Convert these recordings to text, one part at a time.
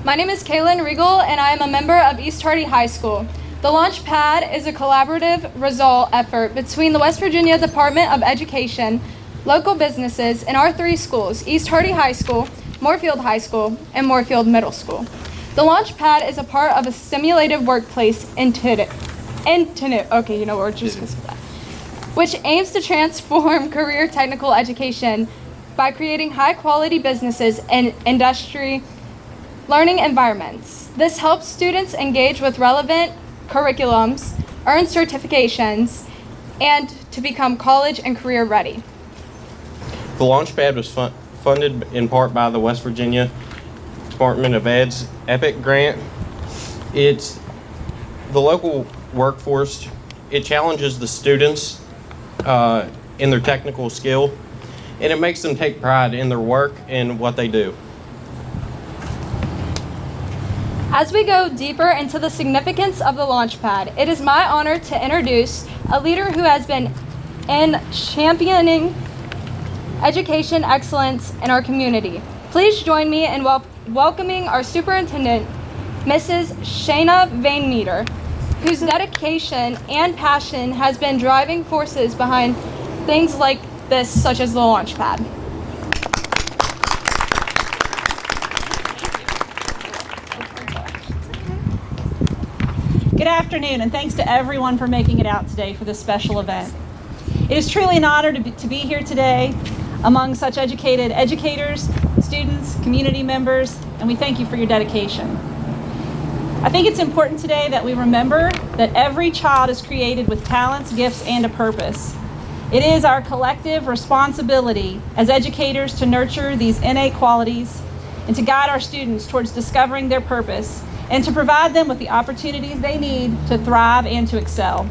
My name is Kaylin Regal, and I am a member of East Hardy High School. The Launchpad is a collaborative result effort between the West Virginia Department of Education, local businesses, and our three schools, East Hardy High School, Moorefield High School, and Moorefield Middle School. The Launchpad is a part of a stimulative workplace which aims to transform career technical education by creating high-quality businesses and industry learning environments. This helps students engage with relevant curriculums, earn certifications, and to become college and career ready. The Launchpad was funded in part by the West Virginia Department of Ed's EPIC grant. It's the local workforce. It challenges the students in their technical skill, and it makes them take pride in their work and what they do. As we go deeper into the significance of the Launchpad, it is my honor to introduce a leader who has been in championing education excellence in our community. Please join me in welcoming our superintendent, Mrs. Shayna Vainmeter, whose dedication and passion has been driving forces behind things like this, such as the Launchpad. Good afternoon, and thanks to everyone for making it out today for this special event. It is truly an honor to be here today among such educated educators, students, community members, and we thank you for your dedication. I think it's important today that we remember that every child is created with talents, gifts, and a purpose. It is our collective responsibility as educators to nurture these innate qualities and to guide our students towards discovering their purpose and to provide them with the opportunities they need to thrive and to excel.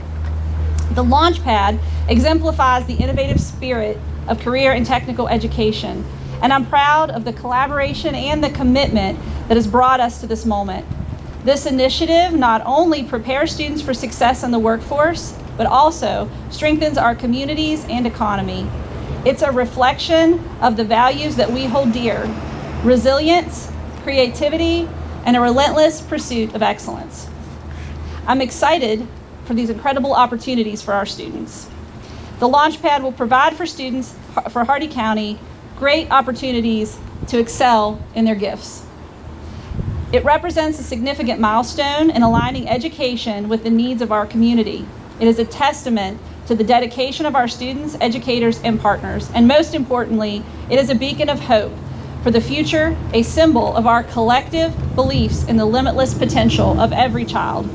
The Launchpad exemplifies the innovative spirit of career and technical education, and I'm proud of the collaboration and the commitment that has brought us to this moment. This initiative not only prepares students for success in the workforce, but also strengthens our communities and economy. It's a reflection of the values that we hold dear: resilience, creativity, and a relentless pursuit of excellence. I'm excited for these incredible opportunities for our students. The Launchpad will provide for students for Hardy County great opportunities to excel in their gifts. It represents a significant milestone in aligning education with the needs of our community. It is a testament to the dedication of our students, educators, and partners. And most importantly, it is a beacon of hope for the future, a symbol of our collective beliefs in the limitless potential of every child.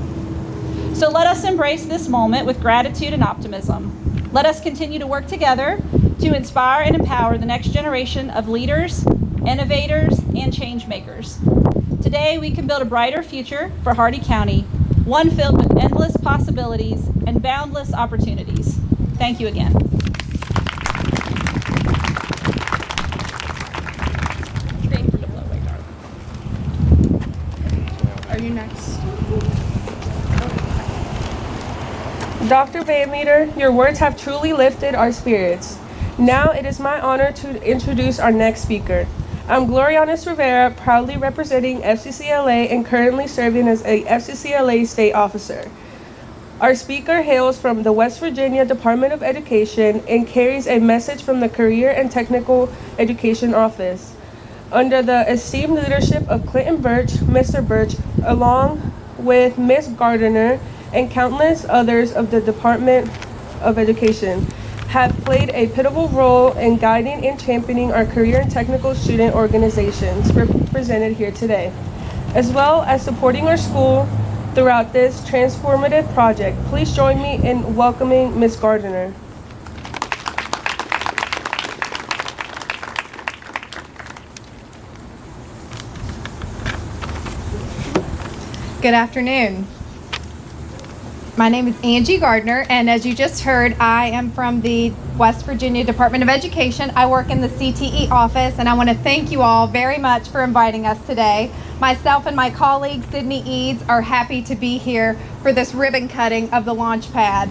So let us embrace this moment with gratitude and optimism. Let us continue to work together to inspire and empower the next generation of leaders, innovators, and change makers. Today, we can build a brighter future for Hardy County, one filled with endless possibilities and boundless opportunities. Thank you again. Are you next? Dr. Vainmeter, your words have truly lifted our spirits. Now it is my honor to introduce our next speaker. I'm Glorianis Rivera, proudly representing FCCLA and currently serving as a FCCLA state officer. Our speaker hails from the West Virginia Department of Education and carries a message from the Career and Technical Education Office. Under the esteemed leadership of Clinton Birch, Mr. Birch, along with Ms. Gardner and countless others of the Department of Education, have played a pivotal role in guiding and championing our career and technical student organizations represented here today, as well as supporting our school throughout this transformative project. Please join me in welcoming Ms. Gardner. Good afternoon. My name is Angie Gardner, and as you just heard, I am from the West Virginia Department of Education. I work in the CTE office, and I want to thank you all very much for inviting us today. Myself and my colleague, Sydney Eads, are happy to be here for this ribbon cutting of the Launchpad.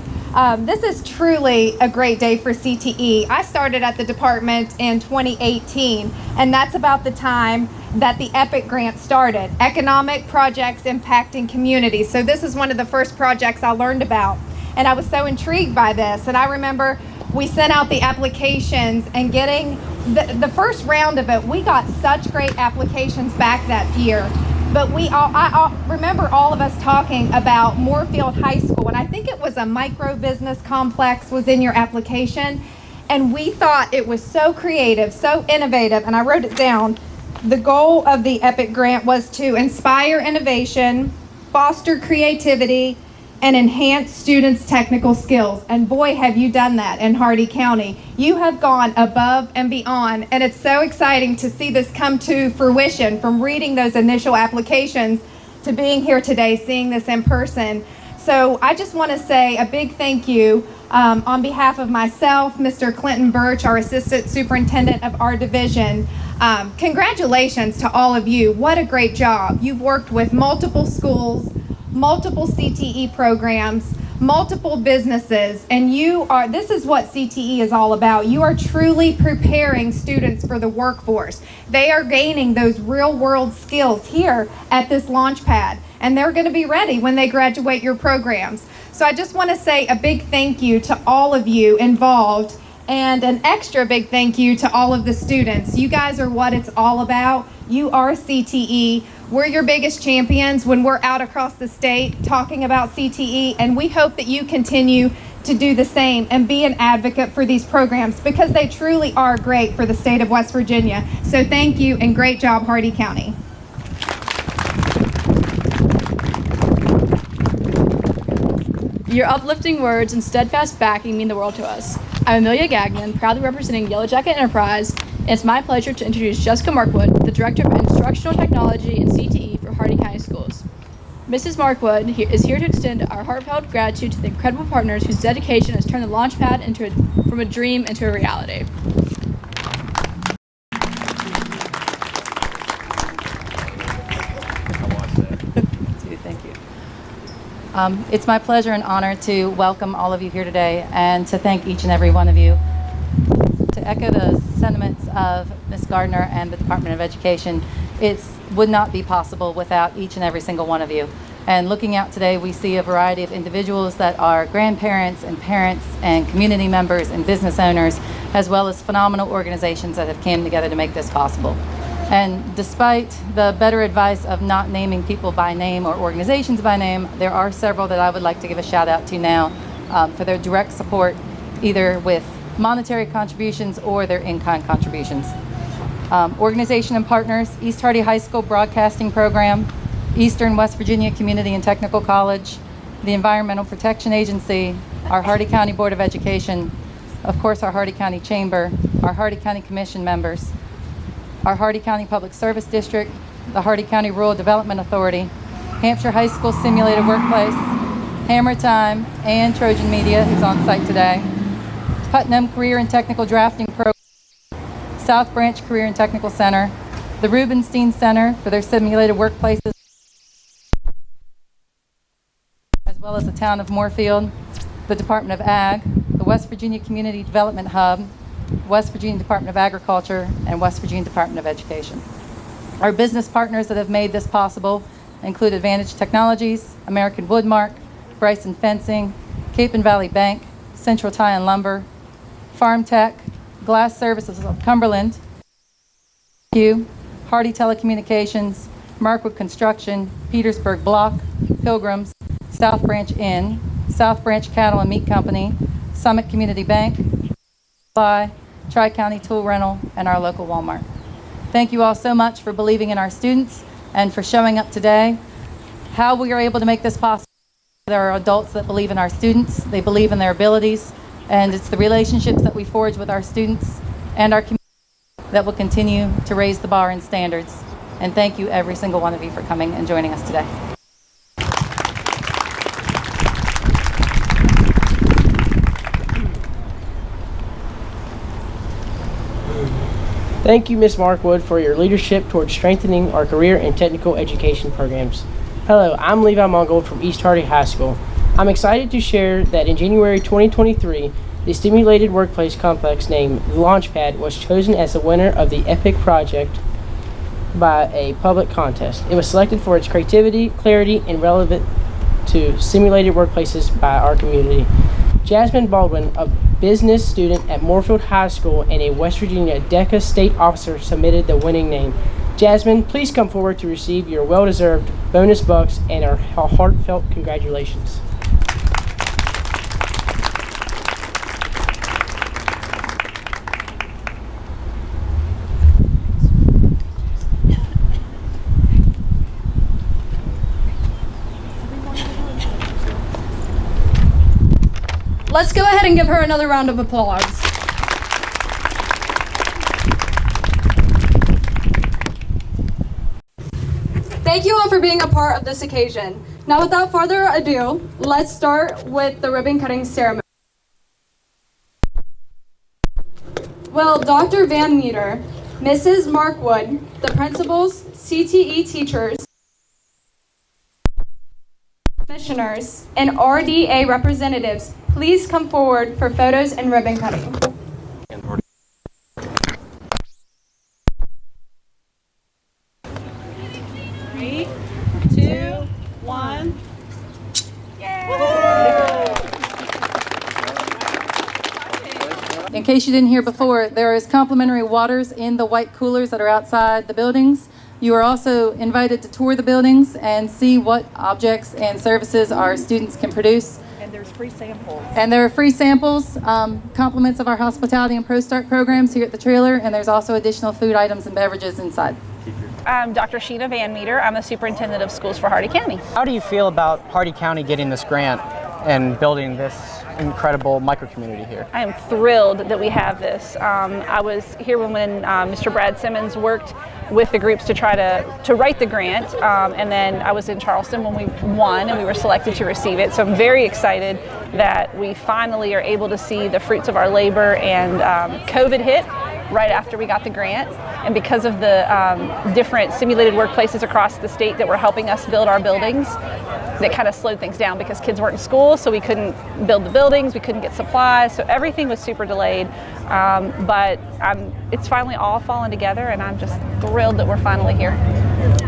This is truly a great day for CTE. I started at the department in 2018, and that's about the time that the EPIC grant started, Economic Projects Impacting Communities. So this is one of the first projects I learned about, and I was so intrigued by this. And I remember we sent out the applications, and getting the first round of it, we got such great applications back that year. But I remember all of us talking about Moorefield High School, and I think it was a micro business complex was in your application. And we thought it was so creative, so innovative, and I wrote it down. The goal of the EPIC grant was to inspire innovation, foster creativity, and enhance students' technical skills. And boy, have you done that in Hardee County. You have gone above and beyond, and it's so exciting to see this come to fruition, from reading those initial applications to being here today, seeing this in person. So I just want to say a big thank you on behalf of myself, Mr. Clinton Birch, our Assistant Superintendent of our division. Congratulations to all of you. What a great job. You've worked with multiple schools, multiple CTE programs, multiple businesses, and this is what CTE is all about. You are truly preparing students for the workforce. They are gaining those real world skills here at this Launchpad, and they're going to be ready when they graduate your programs. So I just want to say a big thank you to all of you involved, and an extra big thank you to all of the students. You guys are what it's all about. You are CTE. We're your biggest champions when we're out across the state talking about CTE, and we hope that you continue to do the same and be an advocate for these programs, because they truly are great for the state of West Virginia. So thank you, and great job, Hardee County. Your uplifting words and steadfast backing mean the world to us. I'm Amelia Gagnon, proudly representing Yellow Jacket Enterprise, and it's my pleasure to introduce Jessica Markwood, the Director of Instructional Technology and CTE for Hardee County Schools. Mrs. Markwood is here to extend our heartfelt gratitude to the incredible partners whose dedication has turned the Launchpad from a dream into a reality. Thank you. It's my pleasure and honor to welcome all of you here today, and to thank each and every one of you. To echo the sentiments of Ms. Gardner and the Department of Education, it would not be possible without each and every single one of you. And looking out today, we see a variety of individuals that are grandparents and parents and community members and business owners, as well as phenomenal organizations that have came together to make this possible. And despite the better advice of not naming people by name or organizations by name, there are several that I would like to give a shout out to now for their direct support, either with monetary contributions or their in-kind contributions. Organization and partners: East Hardee High School Broadcasting Program, Eastern West Virginia Community and Technical College, the Environmental Protection Agency, our Hardee County Board of Education, of course our Hardee County Chamber, our Hardee County Commission members, our Hardee County Public Service District, the Hardee County Rural Development Authority, Hampshire High School Simulated Workplace, Hammer Time, and Trojan Media, who's on site today, Putnam Career and Technical Drafting Program, South Branch Career and Technical Center, the Rubenstein Center for their simulated workplaces, as well as the town of Moorefield, the Department of Ag, the West Virginia Community Development Hub, West Virginia Department of Agriculture, and West Virginia Department of Education. Our business partners that have made this possible include Advantage Technologies, American Woodmark, Bryson Fencing, Cape and Valley Bank, Central Tie and Lumber, Farm Tech, Glass Services of Cumberland, Hardee Telecommunications, Markwood Construction, Petersburg Block, Pilgrims, South Branch Inn, South Branch Cattle and Meat Company, Summit Community Bank, Tri-County Tool Rental, and our local Walmart. Thank you all so much for believing in our students and for showing up today. How we are able to make this possible: there are adults that believe in our students, they believe in their abilities, and it's the relationships that we forge with our students and our community that will continue to raise the bar and standards. And thank you, every single one of you, for coming and joining us today. Thank you, Ms. Markwood, for your leadership towards strengthening our career and technical education programs. Hello, I'm Levi Mungold from East Hardee High School. I'm excited to share that in January 2023, the Stimulated Workplace Complex named Launchpad was chosen as the winner of the EPIC project by a public contest. It was selected for its creativity, clarity, and relevant to simulated workplaces by our community. Jasmine Baldwin, a business student at Moorefield High School and a West Virginia DECA state officer, submitted the winning name. Jasmine, please come forward to receive your well-deserved bonus bucks and our heartfelt congratulations. Let's go ahead and give her another round of applause. Thank you all for being a part of this occasion. Now, without further ado, let's start with the ribbon cutting ceremony. Will Dr. Van Meter, Mrs. Markwood, the principals, CTE teachers, commissioners, and RDA representatives please come forward for photos and ribbon cutting. 3, 2, 1. In case you didn't hear before, there is complimentary waters in the white coolers that are outside the buildings. You are also invited to tour the buildings and see what objects and services our students can produce. And there's free samples. And there are free samples, compliments of our hospitality and Pro-Start programs here at the trailer, and there's also additional food items and beverages inside. I'm Dr. Sheena Van Meter. I'm the superintendent of schools for Hardy County. How do you feel about Hardy County getting this grant and building this incredible micro-community here? I am thrilled that we have this. I was here when Mr. Brad Simmons worked with the groups to try to write the grant, and then I was in Charleston when we won and we were selected to receive it. So I'm very excited that we finally are able to see the fruits of our labor, and COVID hit right after we got the grant, and because of the different simulated workplaces across the state that were helping us build our buildings, that kind of slowed things down because kids weren't in school, so we couldn't build the buildings, we couldn't get supplies, so everything was super delayed. But it's finally all fallen together, and I'm just thrilled that we're finally here.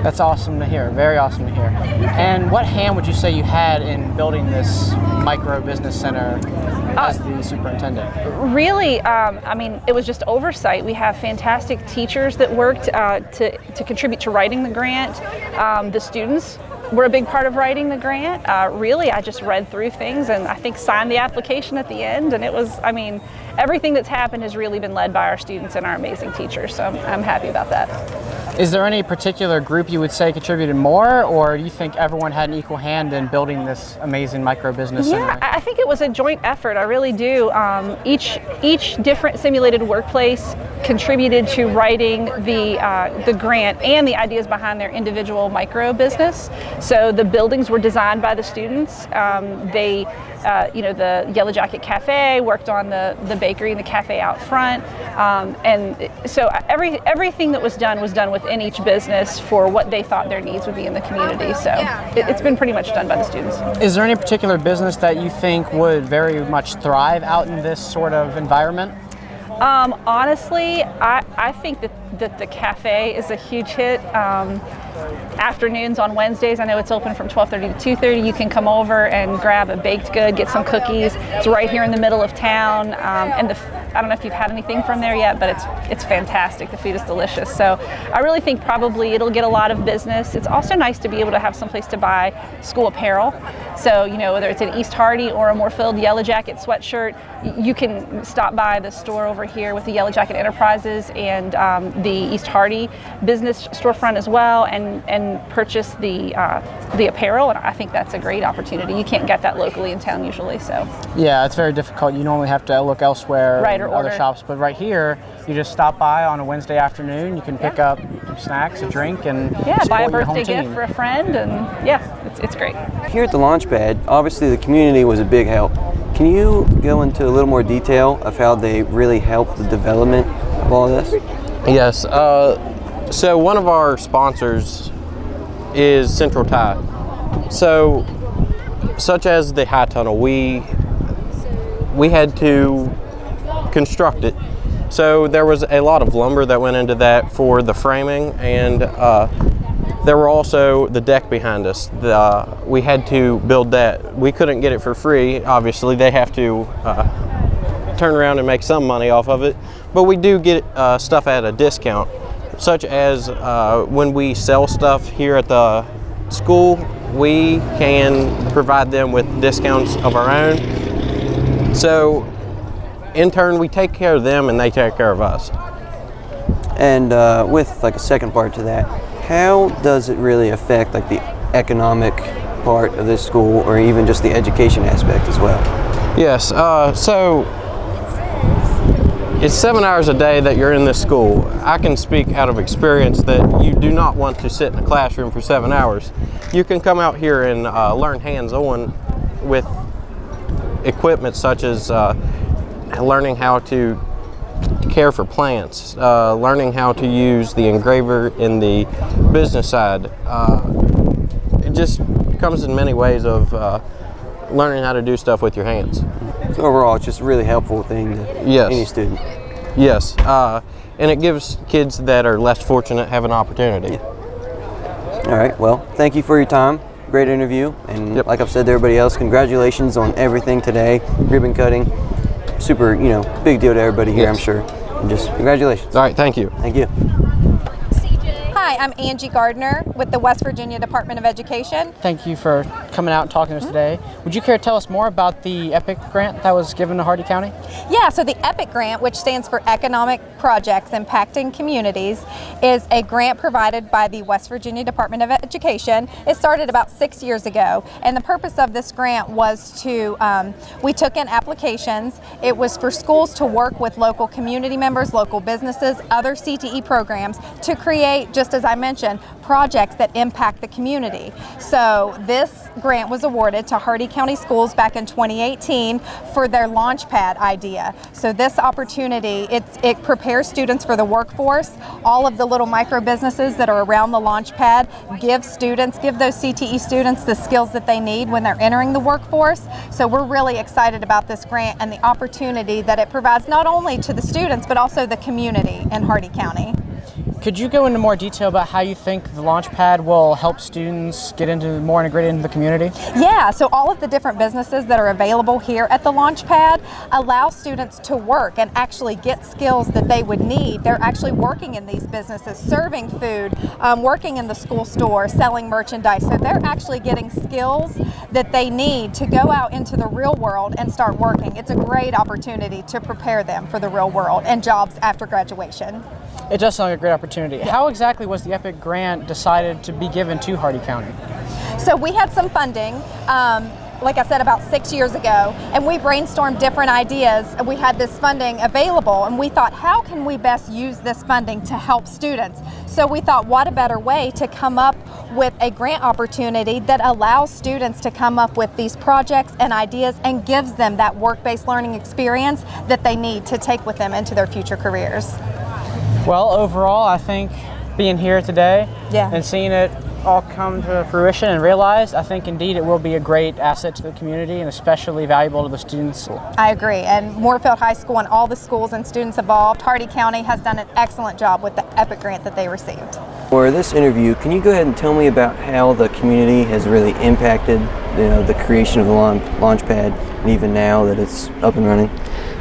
That's awesome to hear, very awesome to hear. And what hand would you say you had in building this micro business center as the superintendent? Really, I mean, it was just oversight. We have fantastic teachers that worked to contribute to writing the grant. The students were a big part of writing the grant. Really, I just read through things and I think signed the application at the end, and it was, I mean, everything that's happened has really been led by our students and our amazing teachers, so I'm happy about that. Is there any particular group you would say contributed more, or do you think everyone had an equal hand in building this amazing micro business center? Yeah, I think it was a joint effort. I really do. Each different simulated workplace contributed to writing the grant and the ideas behind their individual micro business. So the buildings were designed by the students. The Yellow Jacket Cafe worked on the bakery and the cafe out front, and so everything that was done within each business for what they thought their needs would be in the community. So it's been pretty much done by the students. Is there any particular business that you think would very much thrive out in this sort of environment? Honestly, I think that the cafe is a huge hit. Afternoons on Wednesdays, I know it's open from 12:30 to 2:30. You can come over and grab a baked good, get some cookies. It's right here in the middle of town, and I don't know if you've had anything from there yet, but it's fantastic. The food is delicious. So I really think probably it'll get a lot of business. It's also nice to be able to have some place to buy school apparel. So, whether it's an East Hardy or a Moorefield Yellow Jacket sweatshirt, you can stop by the store over here with the Yellow Jacket Enterprises and the East Hardy business storefront as well, and purchase the apparel. And I think that's a great opportunity. You can't get that locally in town usually. So yeah, it's very difficult. You normally have to look elsewhere, right, or other order. Shops, but right here you just stop by on a Wednesday afternoon. You can pick up some snacks, a drink, and buy a support your home birthday gift team. for a friend, and it's great. Here at the Launchpad, obviously the community was a big help. Can you go into a little more detail of how they really helped the development of all this? Yes. So one of our sponsors is Central Tide. So, such as the high tunnel, we had to construct it. So there was a lot of lumber that went into that for the framing, and there were also the deck behind us. We had to build that. We couldn't get it for free, obviously. They have to turn around and make some money off of it, but we do get stuff at a discount, such as when we sell stuff here at the school, we can provide them with discounts of our own. So in turn, we take care of them and they take care of us. And with like a second part to that, how does it really affect like the economic part of this school, or even just the education aspect as well? Yes, so it's 7 hours a day that you're in this school. I can speak out of experience that you do not want to sit in a classroom for 7 hours. You can come out here and learn hands-on with equipment such as learning how to care for plants, learning how to use the engraver in the business side. It just comes in many ways of learning how to do stuff with your hands. So overall, it's just a really helpful thing to any student. Yes, and it gives kids that are less fortunate have an opportunity. All right, well, thank you for your time. Great interview, and like I've said to everybody else, congratulations on everything today. Ribbon cutting, super, big deal to everybody here, I'm sure. And just congratulations. All right, thank you. Thank you. Hi, I'm Angie Gardner with the West Virginia Department of Education. Thank you for coming out and talking to us today. Would you care to tell us more about the EPIC grant that was given to Hardy County? Yeah, so the EPIC grant, which stands for Economic Projects Impacting Communities, is a grant provided by the West Virginia Department of Education. It started about 6 years ago, and the purpose of this grant was to, we took in applications. It was for schools to work with local community members, local businesses, other CTE programs to create, just as I mentioned, projects that impact the community. So this grant was awarded to Hardy County Schools back in 2018 for their Launchpad idea. So this opportunity, it prepares students for the workforce. All of the little micro businesses that are around the Launchpad give those CTE students the skills that they need when they're entering the workforce. So we're really excited about this grant and the opportunity that it provides not only to the students but also the community in Hardy County. Could you go into more detail about how you think the Launchpad will help students get more integrated into the community? Yeah, so all of the different businesses that are available here at the Launchpad allow students to work and actually get skills that they would need. They're actually working in these businesses, serving food, working in the school store, selling merchandise. So they're actually getting skills that they need to go out into the real world and start working. It's a great opportunity to prepare them for the real world and jobs after graduation. It does sound like a great opportunity. Yeah. How exactly was the EPIC grant decided to be given to Hardy County? So we had some funding, like I said, about 6 years ago, and we brainstormed different ideas. We had this funding available, and we thought, how can we best use this funding to help students? So we thought, what a better way to come up with a grant opportunity that allows students to come up with these projects and ideas and gives them that work-based learning experience that they need to take with them into their future careers. Well, overall, I think being here today and seeing it all come to fruition and realized, I think indeed it will be a great asset to the community and especially valuable to the students. I agree, and Moorefield High School and all the schools and students involved, Hardy County has done an excellent job with the EPIC grant that they received. For this interview, can you go ahead and tell me about how the community has really impacted the creation of the Launchpad, and even now that it's up and running?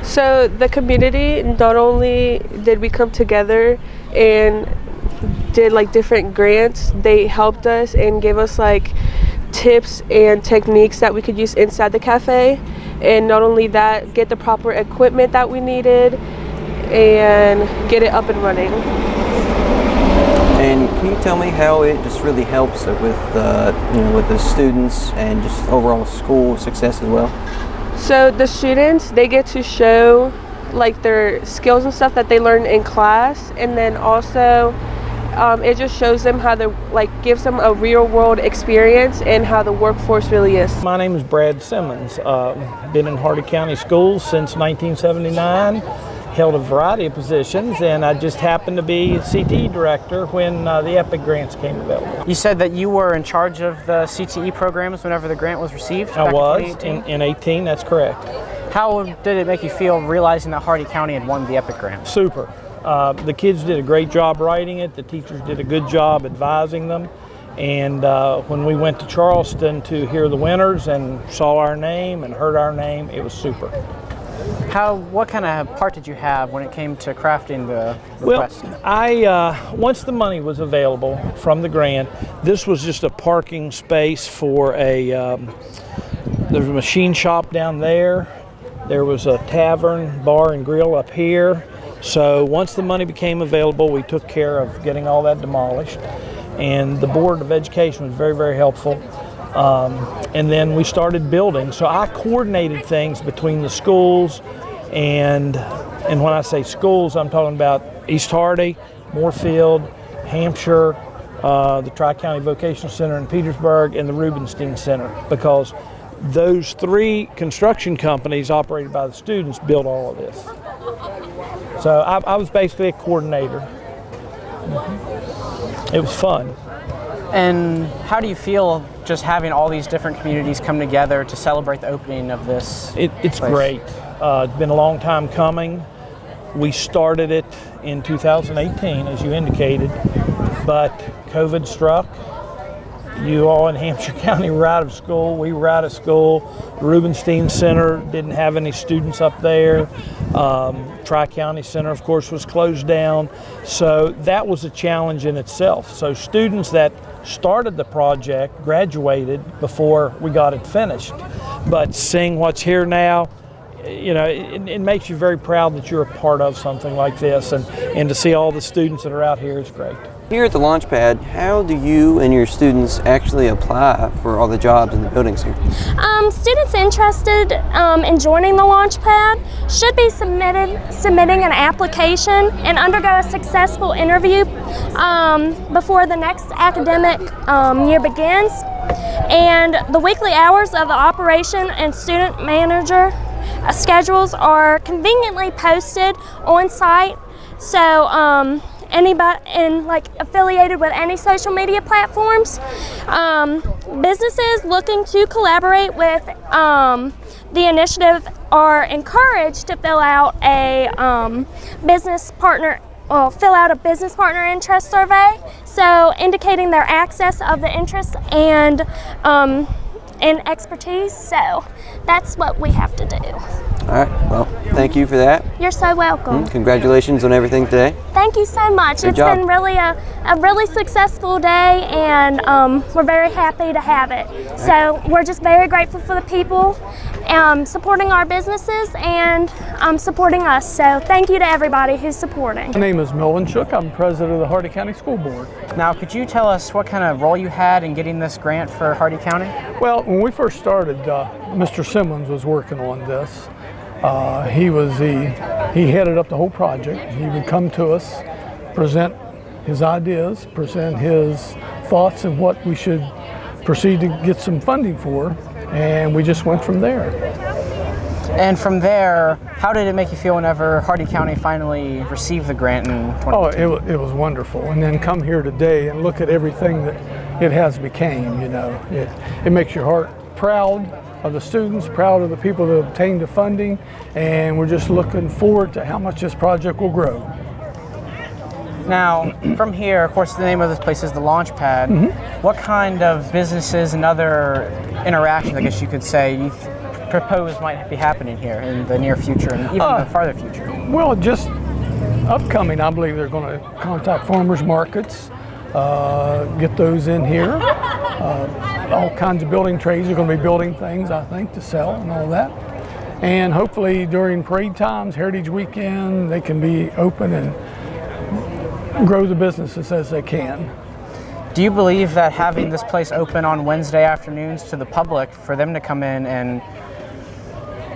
So the community, not only did we come together and did like different grants, they helped us and gave us like tips and techniques that we could use inside the cafe, and not only that, get the proper equipment that we needed and get it up and running. And can you tell me how it just really helps with with the students and just overall school success as well? So the students, they get to show like their skills and stuff that they learn in class, and then also it just shows them how to gives them a real world experience and how the workforce really is. My name is Brad Simmons. Been in Hardy County Schools since 1979. Held a variety of positions, and I just happened to be CTE director when the EPIC grants came available. You said that you were in charge of the CTE programs whenever the grant was received? I was in 18, that's correct. How did it make you feel realizing that Hardy County had won the EPIC grant? Super. The kids did a great job writing it. The teachers did a good job advising them. And when we went to Charleston to hear the winners and saw our name and heard our name, it was super. What kind of part did you have when it came to crafting the request? Well, once the money was available from the grant, this was just a parking space for there's a machine shop down there. There was a tavern, bar, and grill up here. So once the money became available, we took care of getting all that demolished. And the Board of Education was very, very helpful. And then we started building. So I coordinated things between the schools and when I say schools, I'm talking about East Hardy, Moorefield, Hampshire, the Tri-County Vocational Center in Petersburg, and the Rubenstein Center, because those 3 construction companies operated by the students built all of this. So I was basically a coordinator. It was fun. And how do you feel just having all these different communities come together to celebrate the opening of this? It's place? great. It's been a long time coming. We started it in 2018, as you indicated, but COVID struck. You all in Hampshire County were out of school. We were out of school. The Rubenstein Center didn't have any students up there. Tri-County Center, of course, was closed down. So that was a challenge in itself. So students that started the project graduated before we got it finished. But seeing what's here now, you know, it makes you very proud that you're a part of something like this, and to see all the students that are out here is great. Here at the Launchpad, how do you and your students actually apply for all the jobs in the buildings here? Students interested in joining the Launchpad should be submitting an application and undergo a successful interview before the next academic year begins. And the weekly hours of the operation and student manager schedules are conveniently posted on site. So anybody affiliated with any social media platforms. Businesses looking to collaborate with the initiative are encouraged to fill out a business partner interest survey, so indicating their access of the interest and expertise. So that's what we have to do. All right, well, thank you for that. You're so welcome. Congratulations on everything today. Thank you so much. Good It's job. been really a really successful day, and we're very happy to have it. So we're just very grateful for the people supporting our businesses and supporting us. So thank you to everybody who's supporting. My name is Melvin Shook. I'm president of the Hardy County School Board. Now, could you tell us what kind of role you had in getting this grant for Hardy County? Well, when we first started, Mr. Simmons was working on this. He headed up the whole project. He would come to us, present his ideas, present his thoughts of what we should proceed to get some funding for, and we just went from there. And from there, how did it make you feel whenever Hardy County finally received the grant in 2018? Oh, it was wonderful. And then come here today and look at everything that it has became, you know. It makes your heart proud of the students, proud of the people that obtained the funding, and we're just looking forward to how much this project will grow. Now, from here, of course, the name of this place is the Launchpad. Mm-hmm. What kind of businesses and other interactions, I guess you could say, you propose might be happening here in the near future and even the farther future? Well, just upcoming, I believe they're going to contact farmers markets, get those in here. All kinds of building trades are going to be building things, I think, to sell and all that. And hopefully during parade times, Heritage Weekend, they can be open and grow the businesses as they can. Do you believe that having this place open on Wednesday afternoons to the public for them to come in and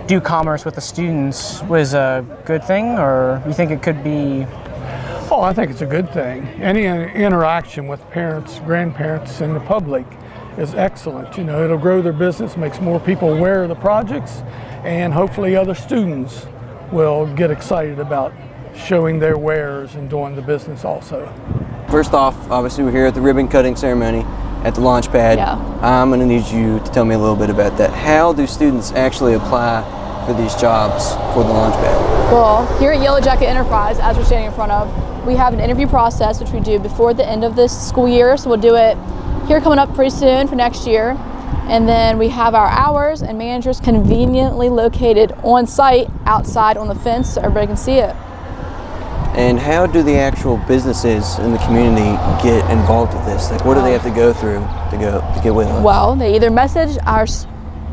do commerce with the students was a good thing, or you think it could be? Oh, I think it's a good thing. Any interaction with parents, grandparents, and the public is excellent. You know, it'll grow their business, makes more people aware of the projects, and hopefully other students will get excited about showing their wares and doing the business also. First off, obviously we're here at the ribbon cutting ceremony at the Launchpad. Yeah. I'm going to need you to tell me a little bit about that. How do students actually apply for these jobs for the Launchpad? Well, here at Yellow Jacket Enterprise, as we're standing in front of, we have an interview process which we do before the end of this school year. So we'll do it here coming up pretty soon for next year. And then we have our hours and managers conveniently located on site outside on the fence so everybody can see it. And how do the actual businesses in the community get involved with this? Like, what do they have to go through to get with us? Well, they either message our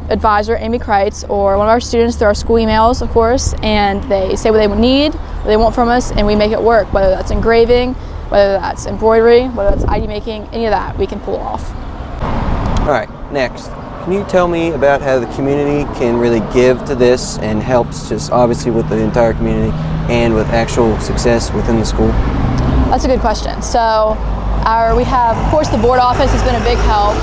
advisor, Amy Kreitz, or one of our students through our school emails, of course, and they say what they need, what they want from us, and we make it work, whether that's engraving, whether that's embroidery, whether that's ID making, any of that we can pull off. All right, next. Can you tell me about how the community can really give to this and helps just obviously with the entire community and with actual success within the school? That's a good question. So we have, of course, the board office has been a big help.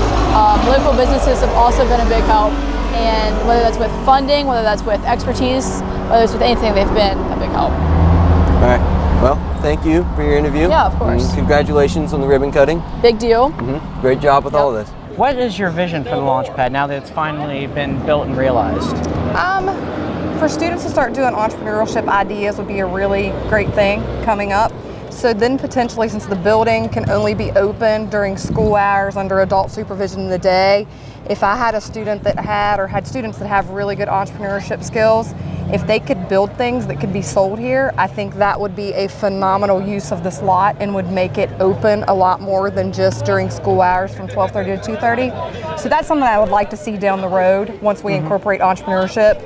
Local businesses have also been a big help. And whether that's with funding, whether that's with expertise, whether it's with anything, they've been a big help. All right. Well, thank you for your interview. Yeah, of course. And congratulations on the ribbon cutting. Big deal. Great job with all of this. What is your vision for the Launchpad now that it's finally been built and realized? For students to start doing entrepreneurship ideas would be a really great thing coming up. So then potentially, since the building can only be open during school hours under adult supervision in the day, if I had a student that had students that have really good entrepreneurship skills, if they could build things that could be sold here, I think that would be a phenomenal use of this lot and would make it open a lot more than just during school hours from 12:30 to 2:30. So that's something I would like to see down the road once we incorporate entrepreneurship.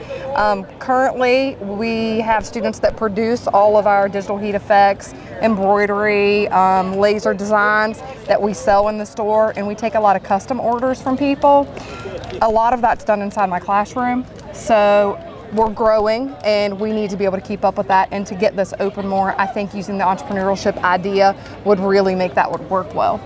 Currently, we have students that produce all of our digital heat effects, embroidery, laser designs that we sell in the store, and we take a lot of custom orders from people. A lot of that's done inside my classroom. So we're growing and we need to be able to keep up with that, and to get this open more, I think using the entrepreneurship idea would really make that work well.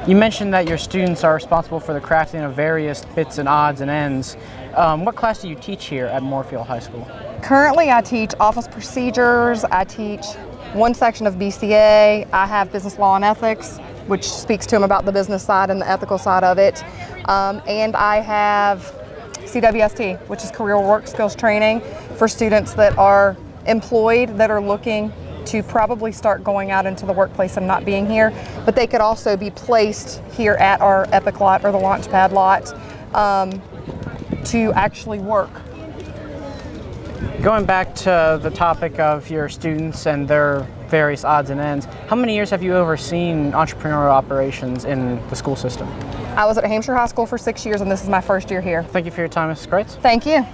You mentioned that your students are responsible for the crafting of various bits and odds and ends. What class do you teach here at Moorefield High School? Currently I teach office procedures, I teach one section of BCA, I have business law and ethics, which speaks to them about the business side and the ethical side of it, and I have CWST, which is career work skills training for students that are employed that are looking to probably start going out into the workplace and not being here, but they could also be placed here at our Epic lot or the Launchpad lot to actually work. Going back to the topic of your students and their various odds and ends, how many years have you overseen entrepreneurial operations in the school system? I was at Hampshire High School for 6 years, and this is my first year here. Thank you for your time, Mrs. Kreitz. Thank you.